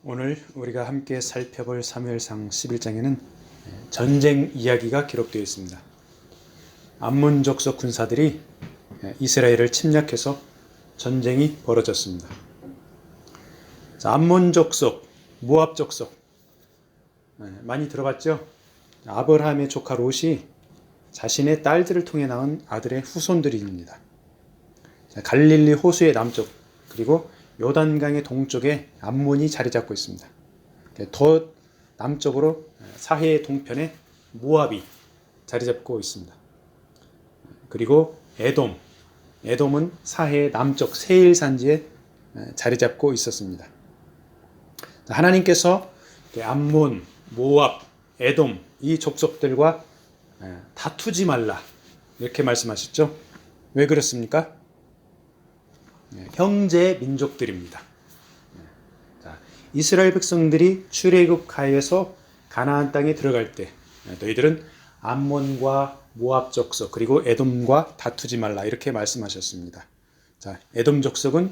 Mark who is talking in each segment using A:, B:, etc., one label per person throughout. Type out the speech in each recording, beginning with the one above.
A: 오늘 우리가 함께 살펴볼 사무엘상 11장에는 전쟁 이야기가 기록되어 있습니다. 암몬 족속 군사들이 이스라엘을 침략해서 전쟁이 벌어졌습니다. 암몬 족속, 모압 족속 많이 들어봤죠? 아브라함의 조카 롯이 자신의 딸들을 통해 낳은 아들의 후손들입니다. 갈릴리 호수의 남쪽 그리고 요단강의 동쪽에 암몬이 자리 잡고 있습니다. 더 남쪽으로 사해의 동편에 모압이 자리 잡고 있습니다. 그리고 에돔은 사해의 남쪽 세일 산지에 자리 잡고 있었습니다. 하나님께서 암몬, 모압, 에돔 이 족속들과 다투지 말라 이렇게 말씀하셨죠. 왜 그렇습니까? 형제 민족들입니다. 이스라엘 백성들이 출애굽 가에서 가나안 땅에 들어갈 때 너희들은 암몬과 모압 족속 그리고 에돔과 다투지 말라 이렇게 말씀하셨습니다. 자, 에돔 족속은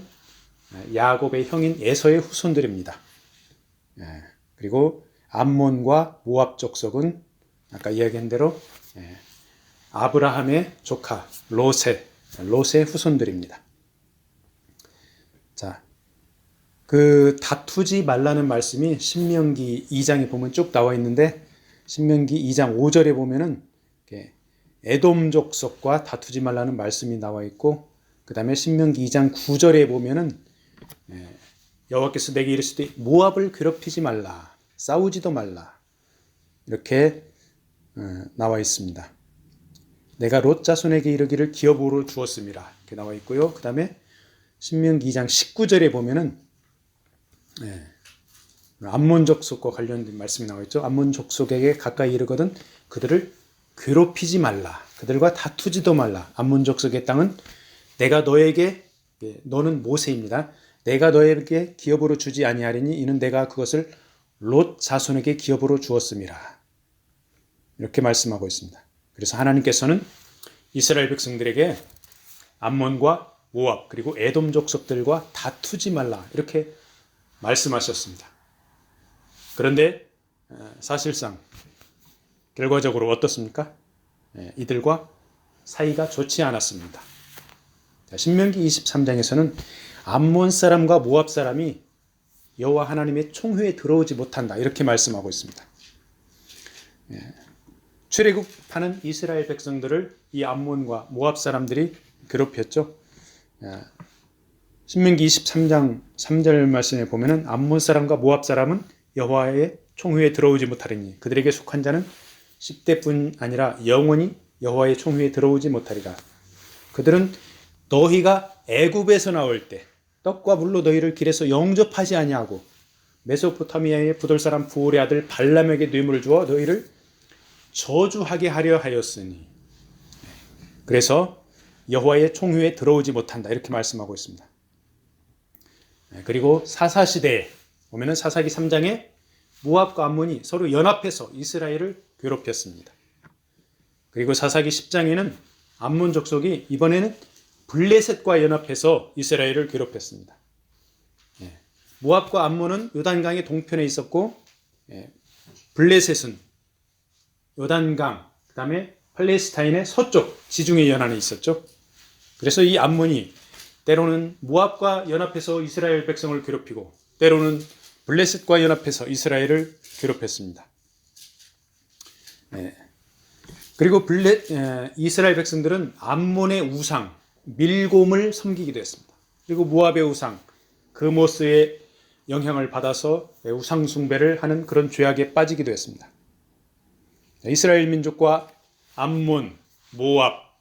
A: 야곱의 형인 에서의 후손들입니다. 그리고 암몬과 모압 족속은 아까 이야기한 대로 아브라함의 조카 롯의 후손들입니다. 자, 그 다투지 말라는 말씀이 신명기 2장에 보면 쭉 나와 있는데 신명기 2장 5절에 보면은 에돔 족속과 다투지 말라는 말씀이 나와 있고 그 다음에 신명기 2장 9절에 보면은 여호와께서 내게 이르시되 모압을 괴롭히지 말라 싸우지도 말라 이렇게 나와 있습니다. 내가 롯 자손에게 이르기를 기업으로 주었음이라 이렇게 나와 있고요. 그 다음에 신명기 2장 19절에 보면은 암몬 족속과 관련된 말씀이 나와 있죠. 암몬 족속에게 가까이 이르거든 그들을 괴롭히지 말라. 그들과 다투지도 말라. 암몬 족속의 땅은 내가 너에게 너는 모세입니다. 내가 너에게 기업으로 주지 아니하리니 이는 내가 그것을 롯 자손에게 기업으로 주었음이라. 이렇게 말씀하고 있습니다. 그래서 하나님께서는 이스라엘 백성들에게 암몬과 모압 그리고 에돔 족속들과 다투지 말라 이렇게 말씀하셨습니다. 그런데 사실상 결과적으로 어떻습니까? 이들과 사이가 좋지 않았습니다. 신명기 23장에서는 암몬 사람과 모압 사람이 여호와 하나님의 총회에 들어오지 못한다 이렇게 말씀하고 있습니다. 출애굽하는 이스라엘 백성들을 이 암몬과 모압 사람들이 괴롭혔죠. 신명기 23장 3절 말씀에 보면은 암몬 사람과 모압 사람은 여호와의 총회에 들어오지 못하리니 그들에게 속한 자는 10대뿐 아니라 영원히 여호와의 총회에 들어오지 못하리라. 그들은 너희가 애굽에서 나올 때 떡과 물로 너희를 길에서 영접하지 아니하고 메소포타미아의 부돌 사람 부올의 아들 발람에게 뇌물을 주어 너희를 저주하게 하려 하였으니 그래서 여호와의 총회에 들어오지 못한다 이렇게 말씀하고 있습니다. 그리고 사사시대에 보면은 사사기 3장에 모압과 암몬이 서로 연합해서 이스라엘을 괴롭혔습니다. 그리고 사사기 10장에는 암몬 족속이 이번에는 블레셋과 연합해서 이스라엘을 괴롭혔습니다. 모압과 암몬은 요단강의 동편에 있었고 블레셋은 요단강 그 다음에 팔레스타인의 서쪽 지중해 연안에 있었죠. 그래서 이 암몬이 때로는 모압과 연합해서 이스라엘 백성을 괴롭히고 때로는 블레셋과 연합해서 이스라엘을 괴롭혔습니다. 그리고 이스라엘 백성들은 암몬의 우상 밀곰을 섬기기도 했습니다. 그리고 모압의 우상 그모스의 영향을 받아서 우상 숭배를 하는 그런 죄악에 빠지기도 했습니다. 이스라엘 민족과 암몬, 모압,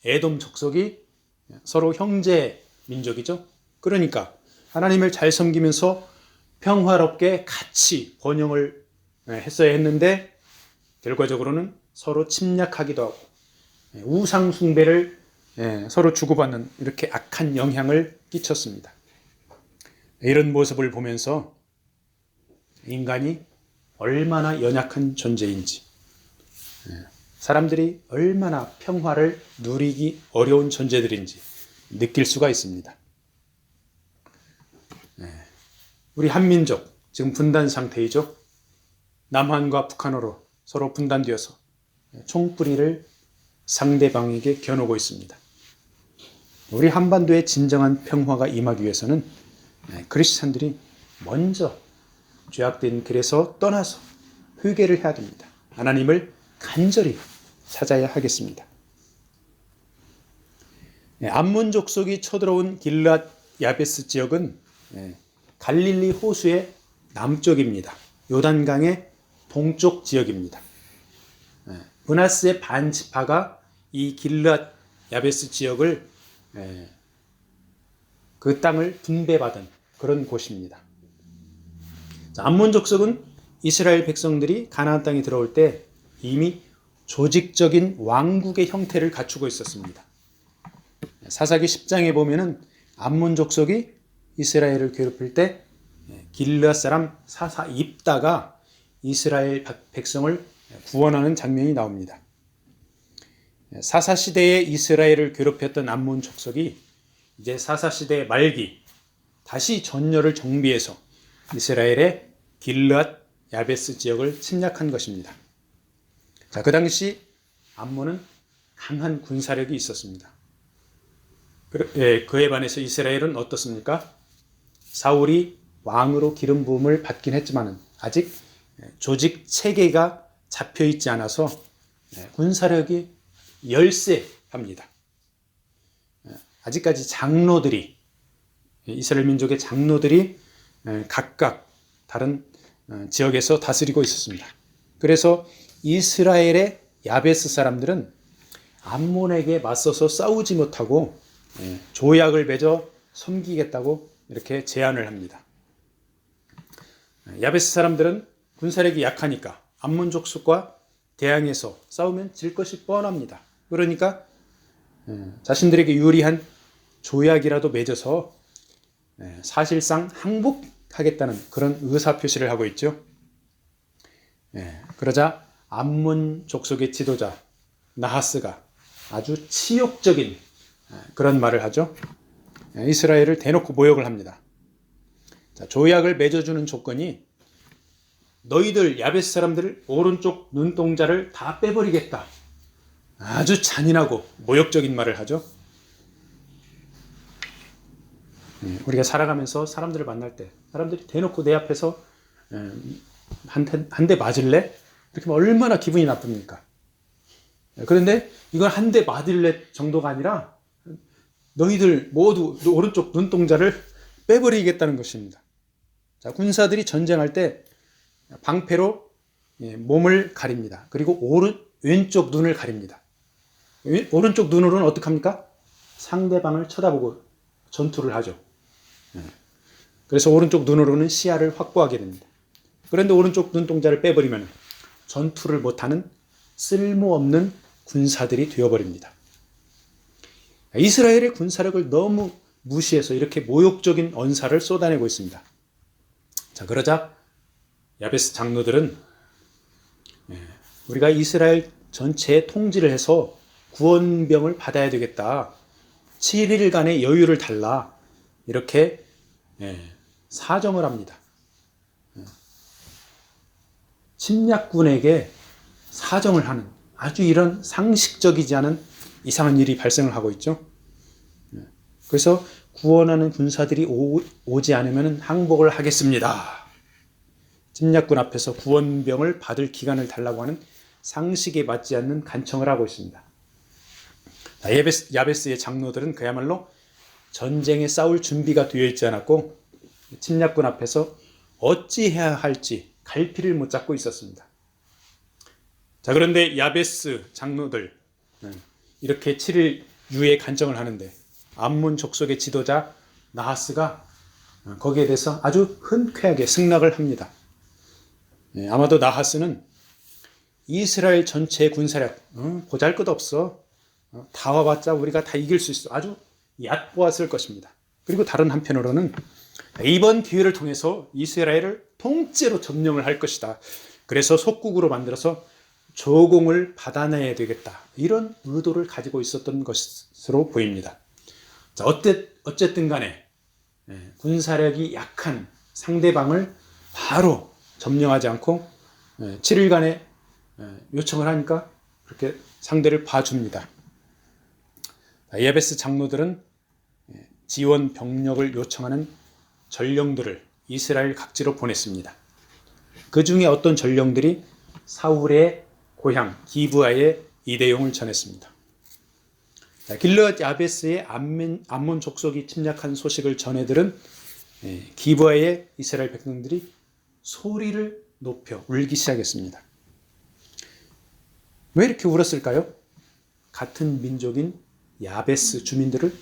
A: 에돔 족속이 서로 형제 민족이죠. 그러니까 하나님을 잘 섬기면서 평화롭게 같이 번영을 했어야 했는데 결과적으로는 서로 침략하기도 하고 우상 숭배를 서로 주고받는 이렇게 악한 영향을 끼쳤습니다. 이런 모습을 보면서 인간이 얼마나 연약한 존재인지 사람들이 얼마나 평화를 누리기 어려운 존재들인지 느낄 수가 있습니다. 우리 한민족, 지금 분단 상태이죠. 남한과 북한으로 서로 분단되어서 총뿌리를 상대방에게 겨누고 있습니다. 우리 한반도의 진정한 평화가 임하기 위해서는 크리스찬들이 먼저 죄악된 길에서 떠나서 회개를 해야 됩니다. 하나님을 간절히 찾아야 하겠습니다. 암몬 족속이 쳐들어온 길르앗 야베스 지역은 갈릴리 호수의 남쪽입니다. 요단강의 동쪽 지역입니다. 므낫세의 반지파가 이 길르앗 야베스 지역을 그 땅을 분배받은 그런 곳입니다. 암몬 족속은 이스라엘 백성들이 가나안 땅에 들어올 때 이미 조직적인 왕국의 형태를 갖추고 있었습니다. 사사기 10장에 보면은 암몬 족속이 이스라엘을 괴롭힐 때 길르앗 사람 사사 입다가 이스라엘 백성을 구원하는 장면이 나옵니다. 사사 시대에 이스라엘을 괴롭혔던 암몬 족속이 이제 사사 시대 말기 다시 전열을 정비해서 이스라엘의 길르앗 야베스 지역을 침략한 것입니다. 자, 그 당시 암몬은 강한 군사력이 있었습니다. 그에 반해서 이스라엘은 어떻습니까? 사울이 왕으로 기름 부음을 받긴 했지만 아직 조직 체계가 잡혀 있지 않아서 군사력이 열세합니다. 아직까지 장로들이 이스라엘 민족의 장로들이 각각 다른 지역에서 다스리고 있었습니다. 그래서 이스라엘의 야베스 사람들은 암몬에게 맞서서 싸우지 못하고 조약을 맺어 섬기겠다고 이렇게 제안을 합니다. 야베스 사람들은 군사력이 약하니까 암몬 족속과 대항해서 싸우면 질 것이 뻔합니다. 그러니까 자신들에게 유리한 조약이라도 맺어서 사실상 항복하겠다는 그런 의사표시를 하고 있죠. 그러자 암몬 족속의 지도자 나하스가 아주 치욕적인 그런 말을 하죠. 이스라엘을 대놓고 모욕을 합니다. 자, 조약을 맺어주는 조건이 너희들 야베스 사람들 오른쪽 눈동자를 다 빼버리겠다. 아주 잔인하고 모욕적인 말을 하죠. 우리가 살아가면서 사람들을 만날 때 사람들이 대놓고 내 앞에서 한 대 맞을래? 이렇게 하면 얼마나 기분이 나쁩니까? 그런데 이건 한 대 맞을래 정도가 아니라 너희들 모두 오른쪽 눈동자를 빼버리겠다는 것입니다. 자, 군사들이 전쟁할 때 방패로 몸을 가립니다. 그리고 왼쪽 눈을 가립니다. 오른쪽 눈으로는 어떻게 합니까? 상대방을 쳐다보고 전투를 하죠. 그래서 오른쪽 눈으로는 시야를 확보하게 됩니다. 그런데 오른쪽 눈동자를 빼버리면 전투를 못하는 쓸모없는 군사들이 되어버립니다. 이스라엘의 군사력을 너무 무시해서 이렇게 모욕적인 언사를 쏟아내고 있습니다. 자, 그러자 야베스 장로들은 우리가 이스라엘 전체에 통치를 해서 구원병을 받아야 되겠다. 7일간의 여유를 달라. 이렇게 사정을 합니다. 침략군에게 사정을 하는 아주 이런 상식적이지 않은 이상한 일이 발생을 하고 있죠. 그래서 구원하는 군사들이 오지 않으면 항복을 하겠습니다. 침략군 앞에서 구원병을 받을 기간을 달라고 하는 상식에 맞지 않는 간청을 하고 있습니다. 야베스의 장로들은 그야말로 전쟁에 싸울 준비가 되어 있지 않았고 침략군 앞에서 어찌해야 할지 갈피를 못 잡고 있었습니다. 자, 그런데 야베스 장로들 이렇게 7일 유예 간청을 하는데 암몬 족속의 지도자 나하스가 거기에 대해서 아주 흔쾌하게 승낙을 합니다. 아마도 나하스는 이스라엘 전체의 군사력 보잘것없어. 다 와봤자 우리가 다 이길 수 있어. 아주 얕보았을 것입니다. 그리고 다른 한편으로는 이번 기회를 통해서 이스라엘을 통째로 점령을 할 것이다. 그래서 속국으로 만들어서 조공을 받아내야 되겠다. 이런 의도를 가지고 있었던 것으로 보입니다. 자, 어쨌든 간에 군사력이 약한 상대방을 바로 점령하지 않고 7일간의 요청을 하니까 그렇게 상대를 봐줍니다. 야베스 장로들은 지원 병력을 요청하는 전령들을 이스라엘 각지로 보냈습니다. 그 중에 어떤 전령들이 사울의 고향 기브아에 이 내용을 전했습니다. 길르앗 야베스의 암몬 족속이 침략한 소식을 전해들은 기브아의 이스라엘 백성들이 소리를 높여 울기 시작했습니다. 왜 이렇게 울었을까요? 같은 민족인 야베스 주민들을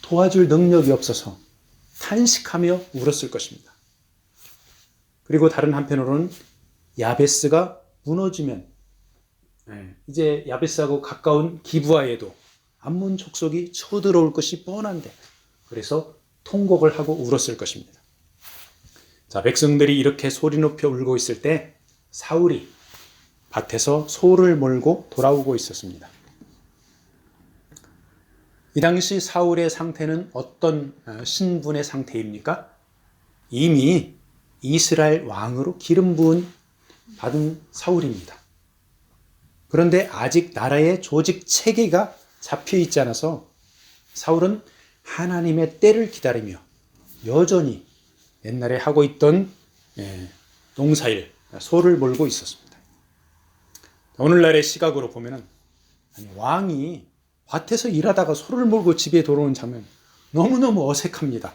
A: 도와줄 능력이 없어서 탄식하며 울었을 것입니다. 그리고 다른 한편으로는 야베스가 무너지면 이제 야베스하고 가까운 기브아에도 암몬 족속이 쳐들어올 것이 뻔한데 그래서 통곡을 하고 울었을 것입니다. 자, 백성들이 이렇게 소리 높여 울고 있을 때 사울이 밭에서 소를 몰고 돌아오고 있었습니다. 이 당시 사울의 상태는 어떤 신분의 상태입니까? 이미 이스라엘 왕으로 기름 부은 받은 사울입니다. 그런데 아직 나라의 조직 체계가 잡혀 있지 않아서 사울은 하나님의 때를 기다리며 여전히 옛날에 하고 있던 농사일, 소를 몰고 있었습니다. 오늘날의 시각으로 보면 왕이 밭에서 일하다가 소를 몰고 집에 돌아오는 장면 너무너무 어색합니다.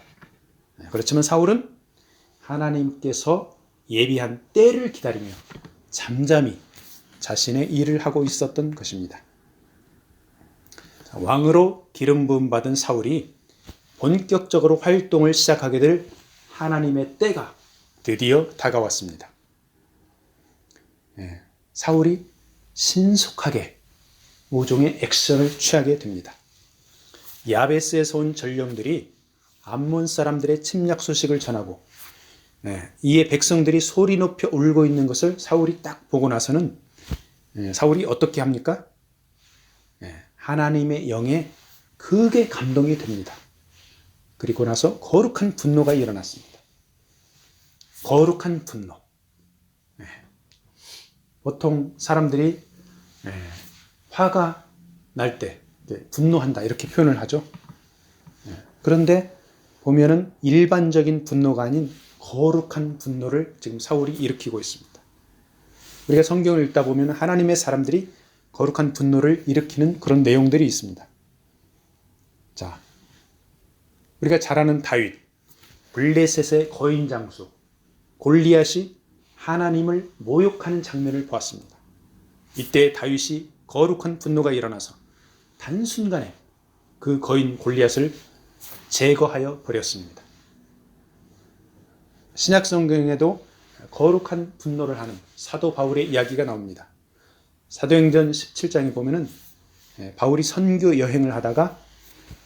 A: 그렇지만 사울은 하나님께서 예비한 때를 기다리며 잠잠히 자신의 일을 하고 있었던 것입니다. 왕으로 기름 부음 받은 사울이 본격적으로 활동을 시작하게 될 하나님의 때가 드디어 다가왔습니다. 사울이 신속하게 모종의 액션을 취하게 됩니다. 야베스에서 온 전령들이 암몬 사람들의 침략 소식을 전하고 이에 백성들이 소리 높여 울고 있는 것을 사울이 딱 보고 나서는 사울이 어떻게 합니까? 하나님의 영에 크게 감동이 됩니다. 그리고 나서 거룩한 분노가 일어났습니다. 거룩한 분노. 보통 사람들이 화가 날 때 분노한다 이렇게 표현을 하죠. 그런데 보면은 일반적인 분노가 아닌 거룩한 분노를 지금 사울이 일으키고 있습니다. 우리가 성경을 읽다 보면 하나님의 사람들이 거룩한 분노를 일으키는 그런 내용들이 있습니다. 자, 우리가 잘 아는 다윗, 블레셋의 거인 장수, 골리앗이 하나님을 모욕하는 장면을 보았습니다. 이때 다윗이 거룩한 분노가 일어나서 단순간에 그 거인 골리앗을 제거하여 버렸습니다. 신약 성경에도 거룩한 분노를 하는 사도 바울의 이야기가 나옵니다. 사도행전 17장에 보면은 바울이 선교 여행을 하다가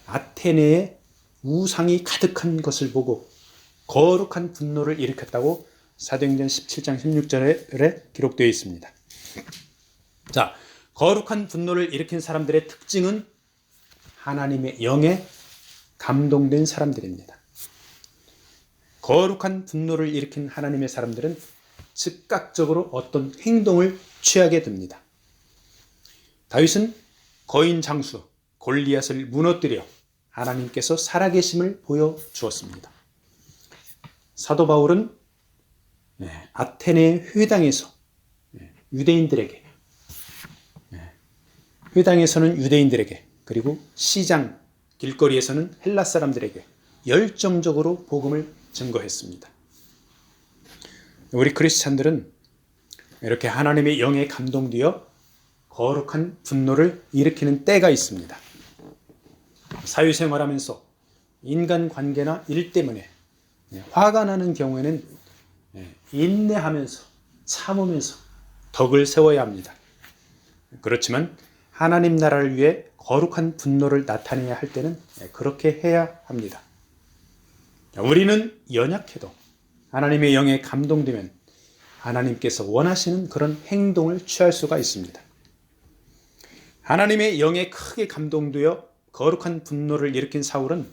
A: 아테네에 우상이 가득한 것을 보고 거룩한 분노를 일으켰다고 사도행전 17장 16절에 기록되어 있습니다. 자, 거룩한 분노를 일으킨 사람들의 특징은 하나님의 영에 감동된 사람들입니다. 거룩한 분노를 일으킨 하나님의 사람들은 즉각적으로 어떤 행동을 취하게 됩니다. 다윗은 거인 장수 골리앗을 무너뜨려 하나님께서 살아계심을 보여주었습니다. 사도 바울은 아테네 회당에서 유대인들에게, 회당에서는 유대인들에게, 그리고 시장, 길거리에서는 헬라 사람들에게 열정적으로 복음을 증거했습니다. 우리 크리스찬들은 이렇게 하나님의 영에 감동되어 거룩한 분노를 일으키는 때가 있습니다. 사회생활하면서 인간관계나 일 때문에 화가 나는 경우에는 인내하면서 참으면서 덕을 세워야 합니다. 그렇지만 하나님 나라를 위해 거룩한 분노를 나타내야 할 때는 그렇게 해야 합니다. 우리는 연약해도 하나님의 영에 감동되면 하나님께서 원하시는 그런 행동을 취할 수가 있습니다. 하나님의 영에 크게 감동되어 거룩한 분노를 일으킨 사울은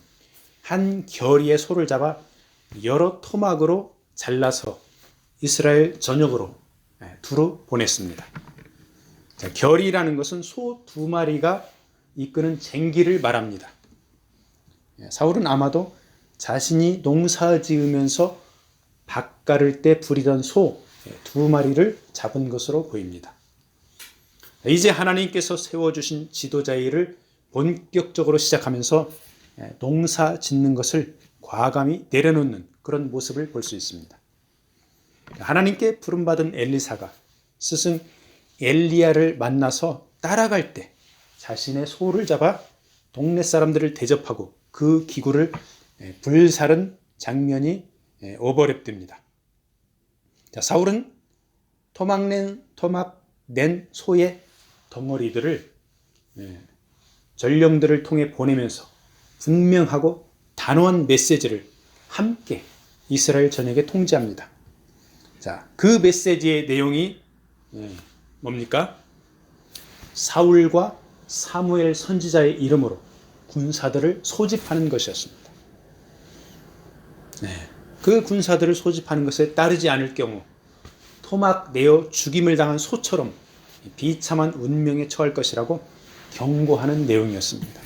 A: 한 결의의 소를 잡아 여러 토막으로 잘라서 이스라엘 전역으로 두루 보냈습니다. 자, 결이라는 것은 소 2마리가 이끄는 쟁기를 말합니다. 사울은 아마도 자신이 농사 지으면서 밭 가를 때 부리던 소 2마리를 잡은 것으로 보입니다. 이제 하나님께서 세워주신 지도자의 일을 본격적으로 시작하면서 농사 짓는 것을 과감히 내려놓는 그런 모습을 볼 수 있습니다. 하나님께 부름받은 엘리사가 스승 엘리야를 만나서 따라갈 때 자신의 소를 잡아 동네 사람들을 대접하고 그 기구를 불사른 장면이 오버랩됩니다. 자, 사울은 토막낸 소의 덩어리들을 전령들을 통해 보내면서 분명하고 단호한 메시지를 함께 이스라엘 전역에 통지합니다. 자, 그 메시지의 내용이 뭡니까? 사울과 사무엘 선지자의 이름으로 군사들을 소집하는 것이었습니다. 그 군사들을 소집하는 것에 따르지 않을 경우 토막 내어 죽임을 당한 소처럼 비참한 운명에 처할 것이라고 경고하는 내용이었습니다.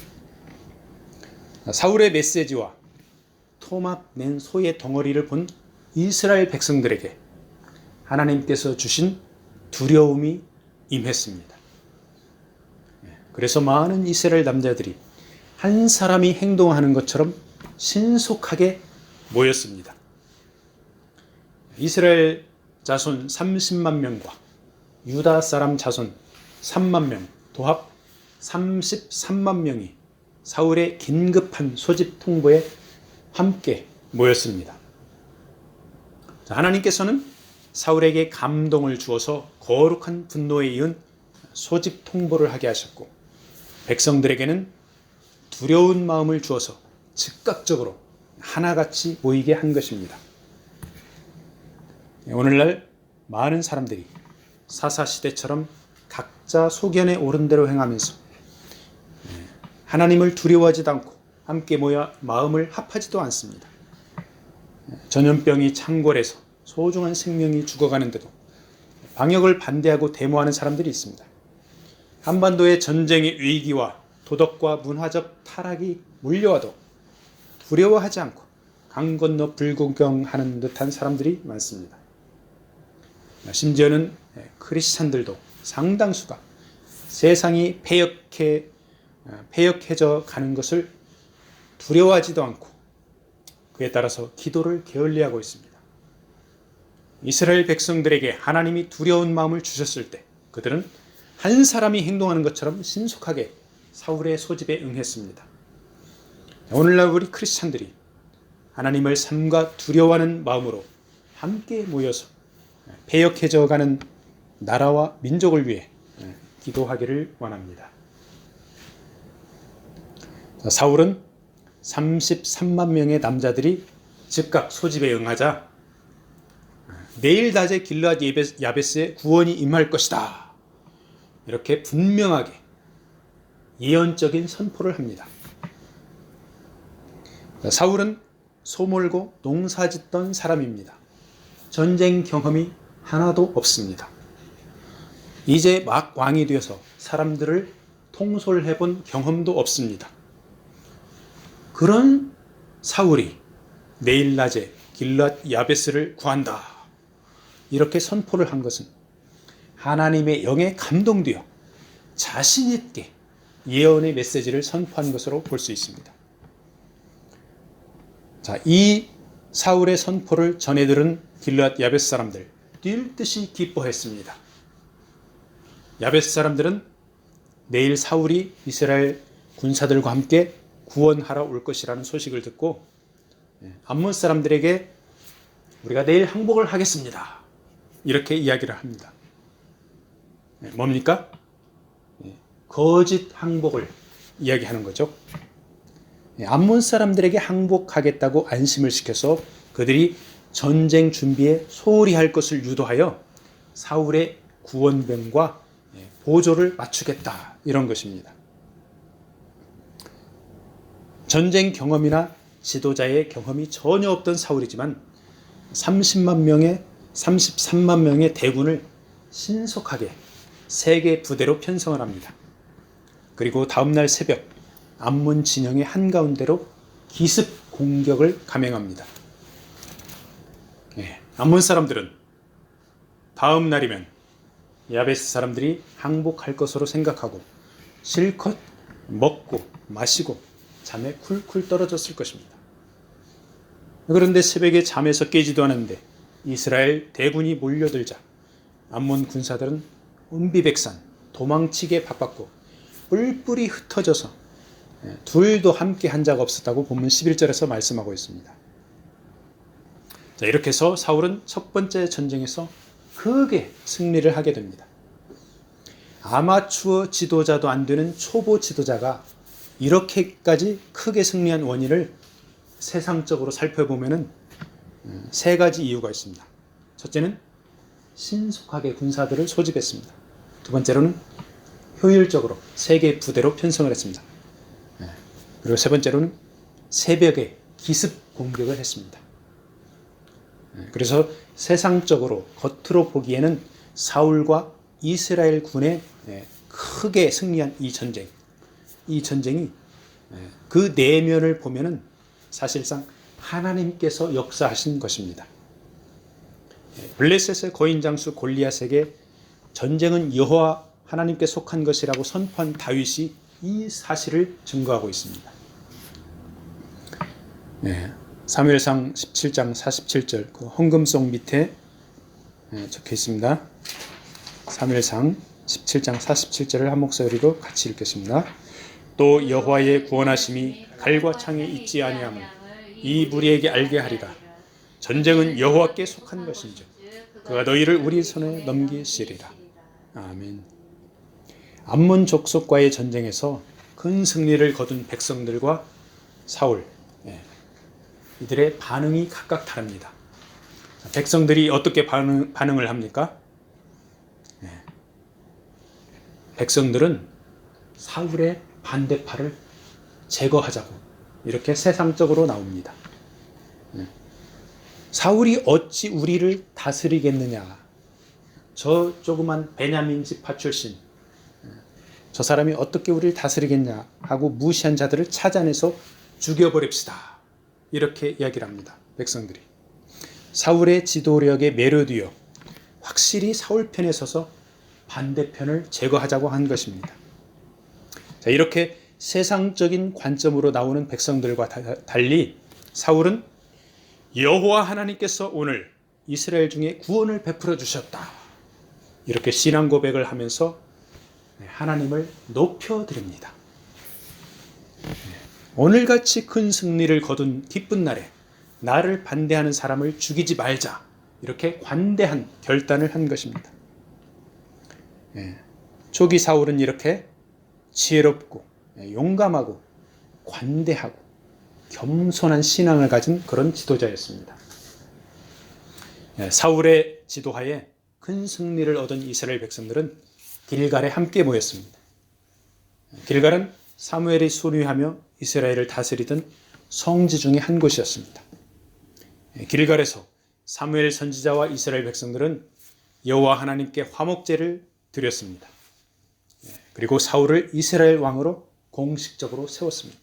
A: 사울의 메시지와 토막 낸 소의 덩어리를 본 이스라엘 백성들에게 하나님께서 주신 두려움이 임했습니다. 그래서 많은 이스라엘 남자들이 한 사람이 행동하는 것처럼 신속하게 모였습니다. 이스라엘 자손 30만 명과 유다 사람 자손 3만 명, 도합 33만 명이 사울의 긴급한 소집 통보에 함께 모였습니다. 하나님께서는 사울에게 감동을 주어서 거룩한 분노에 이은 소집 통보를 하게 하셨고, 백성들에게는 두려운 마음을 주어서 즉각적으로 하나같이 모이게 한 것입니다. 오늘날 많은 사람들이 사사시대처럼 각자 소견에 오른 대로 행하면서 하나님을 두려워하지도 않고 함께 모여 마음을 합하지도 않습니다. 전염병이 창궐해서 소중한 생명이 죽어가는데도 방역을 반대하고 데모하는 사람들이 있습니다. 한반도의 전쟁의 위기와 도덕과 문화적 타락이 몰려와도 두려워하지 않고 강 건너 불구경하는 듯한 사람들이 많습니다. 심지어는 크리스찬들도 상당수가 세상이 패역해져 가는 것을 두려워하지도 않고 그에 따라서 기도를 게을리하고 있습니다. 이스라엘 백성들에게 하나님이 두려운 마음을 주셨을 때 그들은 한 사람이 행동하는 것처럼 신속하게 사울의 소집에 응했습니다. 오늘날 우리 크리스찬들이 하나님을 삼가 두려워하는 마음으로 함께 모여서 패역해져 가는 나라와 민족을 위해 기도하기를 원합니다. 사울은 33만 명의 남자들이 즉각 소집에 응하자 내일 낮에 길르앗 야베스에 구원이 임할 것이다, 이렇게 분명하게 예언적인 선포를 합니다. 사울은 소몰고 농사짓던 사람입니다. 전쟁 경험이 하나도 없습니다. 이제 막 왕이 되어서 사람들을 통솔해본 경험도 없습니다. 그런 사울이 내일 낮에 길르앗 야베스를 구한다, 이렇게 선포를 한 것은 하나님의 영에 감동되어 자신 있게 예언의 메시지를 선포한 것으로 볼 수 있습니다. 자, 이 사울의 선포를 전해 들은 길르앗 야베스 사람들 뛸 듯이 기뻐했습니다. 야베스 사람들은 내일 사울이 이스라엘 군사들과 함께 구원하러 올 것이라는 소식을 듣고 암몬 사람들에게 우리가 내일 항복을 하겠습니다, 이렇게 이야기를 합니다. 뭡니까? 거짓 항복을 이야기하는 거죠. 암몬 사람들에게 항복하겠다고 안심을 시켜서 그들이 전쟁 준비에 소홀히 할 것을 유도하여 사울의 구원병과 보조를 맞추겠다, 이런 것입니다. 전쟁 경험이나 지도자의 경험이 전혀 없던 사울이지만 30만 명의 33만 명의 대군을 신속하게 세계 부대로 편성을 합니다. 그리고 다음날 새벽 암몬 진영의 한가운데로 기습 공격을 감행합니다. 암몬 사람들은 다음 날이면 야베스 사람들이 항복할 것으로 생각하고 실컷 먹고 마시고 잠에 쿨쿨 떨어졌을 것입니다. 그런데 새벽에 잠에서 깨지도 않았는데 이스라엘 대군이 몰려들자 암몬 군사들은 혼비백산 도망치게 바빴고 뿔뿔이 흩어져서 둘도 함께 한 적 없었다고 본문 11절에서 말씀하고 있습니다. 자, 이렇게 해서 사울은 첫 번째 전쟁에서 크게 승리를 하게 됩니다. 아마추어 지도자도 안 되는 초보 지도자가 이렇게까지 크게 승리한 원인을 세상적으로 살펴보면 세 가지 이유가 있습니다. 첫째는 신속하게 군사들을 소집했습니다. 두 번째로는 효율적으로 세계 부대로 편성을 했습니다. 그리고 세 번째로는 새벽에 기습 공격을 했습니다. 그래서 세상적으로 겉으로 보기에는 사울과 이스라엘 군의 크게 승리한 이 전쟁이 그 내면을 보면은 사실상 하나님께서 역사하신 것입니다. 블레셋의 거인 장수 골리앗에게 전쟁은 여호와 하나님께 속한 것이라고 선포한 다윗이 이 사실을 증거하고 있습니다. 사무엘상 17장 47절 그 헌금송 밑에 적혀 있습니다. 사무엘상 17장 47절을 한 목소리로 같이 읽겠습니다. 또 여호와의 구원하심이 칼과 창에 있지 아니함을 이 무리에게 알게 하리라. 전쟁은 여호와께 속한 것인즉 그가 너희를 우리 손에 넘기시리라. 아멘. 암몬 족속과의 전쟁에서 큰 승리를 거둔 백성들과 사울, 이들의 반응이 각각 다릅니다. 백성들이 어떻게 반응을 합니까? 백성들은 사울의 반대파를 제거하자고 이렇게 세상적으로 나옵니다. 사울이 어찌 우리를 다스리겠느냐. 저 조그만 베냐민 지파 출신, 저 사람이 어떻게 우리를 다스리겠냐 하고 무시한 자들을 찾아내서 죽여버립시다. 이렇게 이야기를 합니다. 백성들이. 사울의 지도력에 매료되어 확실히 사울 편에 서서 반대편을 제거하자고 한 것입니다. 자, 이렇게 세상적인 관점으로 나오는 백성들과 달리 사울은 여호와 하나님께서 오늘 이스라엘 중에 구원을 베풀어 주셨다. 이렇게 신앙 고백을 하면서 하나님을 높여드립니다. 오늘같이 큰 승리를 거둔 기쁜 날에 나를 반대하는 사람을 죽이지 말자. 이렇게 관대한 결단을 한 것입니다. 초기 사울은 이렇게 지혜롭고 용감하고 관대하고 겸손한 신앙을 가진 그런 지도자였습니다. 사울의 지도하에 큰 승리를 얻은 이스라엘 백성들은 길갈에 함께 모였습니다. 길갈은 사무엘이 순위하며 이스라엘을 다스리던 성지 중에 한 곳이었습니다. 길갈에서 사무엘 선지자와 이스라엘 백성들은 여호와 하나님께 화목제를 드렸습니다. 그리고 사울을 이스라엘 왕으로 공식적으로 세웠습니다.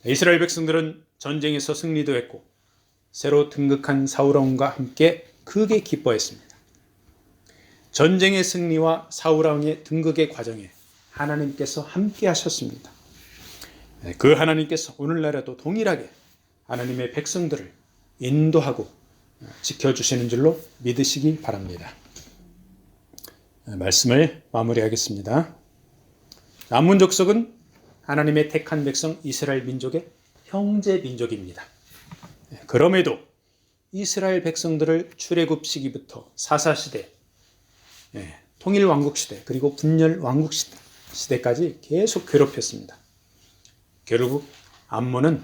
A: 이스라엘 백성들은 전쟁에서 승리도 했고 새로 등극한 사울 왕과 함께 크게 기뻐했습니다. 전쟁의 승리와 사울 왕의 등극의 과정에 하나님께서 함께 하셨습니다. 그 하나님께서 오늘날에도 동일하게 하나님의 백성들을 인도하고 지켜주시는 줄로 믿으시기 바랍니다. 말씀을 마무리하겠습니다. 암몬 족속은 하나님의 택한 백성 이스라엘 민족의 형제 민족입니다. 그럼에도 이스라엘 백성들을 출애굽 시기부터 사사시대, 통일왕국시대 그리고 분열왕국시대까지 계속 괴롭혔습니다. 결국 암몬은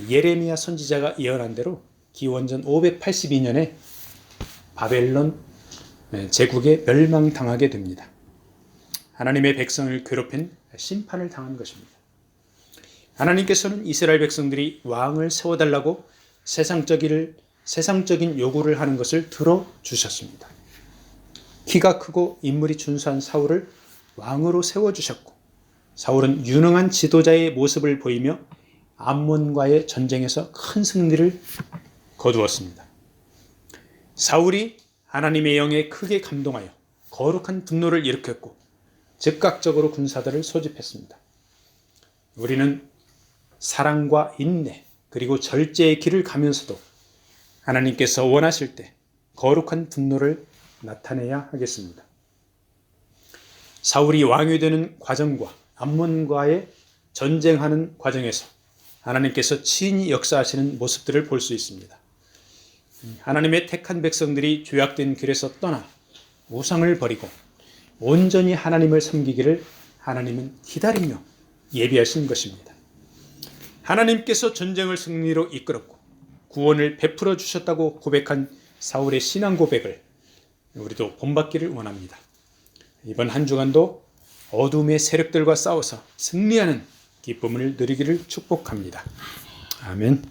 A: 예레미야 선지자가 예언한 대로 기원전 582년에 바벨론 제국에 멸망당하게 됩니다. 하나님의 백성을 괴롭힌 심판을 당한 것입니다. 하나님께서는 이스라엘 백성들이 왕을 세워달라고 세상적인 세상적인 요구를 하는 것을 들어주셨습니다. 키가 크고 인물이 준수한 사울을 왕으로 세워주셨고, 사울은 유능한 지도자의 모습을 보이며 암몬과의 전쟁에서 큰 승리를 거두었습니다. 사울이 하나님의 영에 크게 감동하여 거룩한 분노를 일으켰고 즉각적으로 군사들을 소집했습니다. 우리는 사랑과 인내 그리고 절제의 길을 가면서도 하나님께서 원하실 때 거룩한 분노를 나타내야 하겠습니다. 사울이 왕이 되는 과정과 암몬과의 전쟁하는 과정에서 하나님께서 친히 역사하시는 모습들을 볼 수 있습니다. 하나님의 택한 백성들이 죄악된 길에서 떠나 우상을 버리고 온전히 하나님을 섬기기를 하나님은 기다리며 예비하신 것입니다. 하나님께서 전쟁을 승리로 이끌었고 구원을 베풀어 주셨다고 고백한 사울의 신앙 고백을 우리도 본받기를 원합니다. 이번 한 주간도 어둠의 세력들과 싸워서 승리하는 기쁨을 누리기를 축복합니다. 아멘.